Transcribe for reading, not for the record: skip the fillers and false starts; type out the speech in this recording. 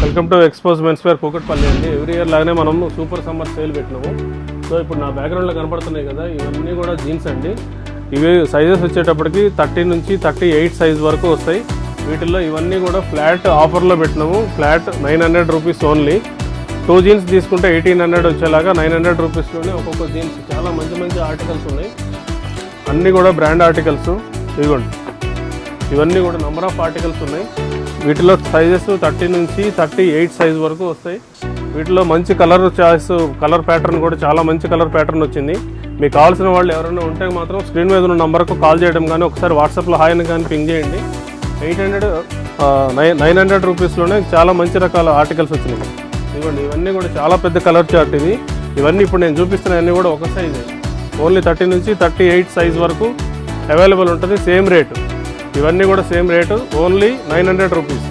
Welcome to expose men's wear Kukatpally అండి. Every year లాగానే మనం సూపర్ సమ్మర్ సేల్ పెట్టినాము. సో ఇప్పుడు నా బ్యాక్గ్రౌండ్లో కనపడుతున్నాయి కదా, ఇవన్నీ కూడా జీన్స్ అండి. ఇవి సైజెస్ వచ్చేటప్పటికి 30 నుంచి 38 సైజ్ వరకు వస్తాయి. వీటిల్లో ఇవన్నీ కూడా ఫ్లాట్ ఆఫర్లో పెట్టినాము. Flat 900 rupees only. 2 జీన్స్ తీసుకుంటే 1800 వచ్చేలాగా 900 రూపీస్లోనే ఒక్కొక్క జీన్స్ చాలా మంచి మంచి ఆర్టికల్స్ ఉన్నాయి. అన్నీ కూడా బ్రాండ్ ఆర్టికల్స్. ఇదిగోండి, ఇవన్నీ కూడా నెంబర్ ఆఫ్ ఆర్టికల్స్ ఉన్నాయి. వీటిలో సైజెస్ 30 నుంచి 38 సైజ్ వరకు వస్తాయి. వీటిలో మంచి కలర్ చాయిస్, కలర్ ప్యాటర్న్ కూడా చాలా మంచి కలర్ ప్యాటర్న్ వచ్చింది. మీకు కావాల్సిన వాళ్ళు ఎవరైనా ఉంటే మాత్రం స్క్రీన్ మీద ఉన్న నెంబర్కు కాల్ చేయడం కానీ, ఒకసారి వాట్సాప్లో హాయ్ అని కానీ పింగ్ చేయండి. 900 రూపీస్లోనే చాలా మంచి రకాల ఆర్టికల్స్ వచ్చినాయి. ఇదిగోండి, ఇవన్నీ కూడా చాలా పెద్ద కలర్ చార్ట్ ఇది. ఇవన్నీ ఇప్పుడు నేను చూపిస్తున్నవన్నీ కూడా ఒక సైజే. ఓన్లీ 30 నుంచి 38 సైజ్ వరకు అవైలబుల్ ఉంటుంది. సేమ్ రేటు, ఇవన్నీ కూడా సేమ్ రేటు, ఓన్లీ 900 రూపీస్.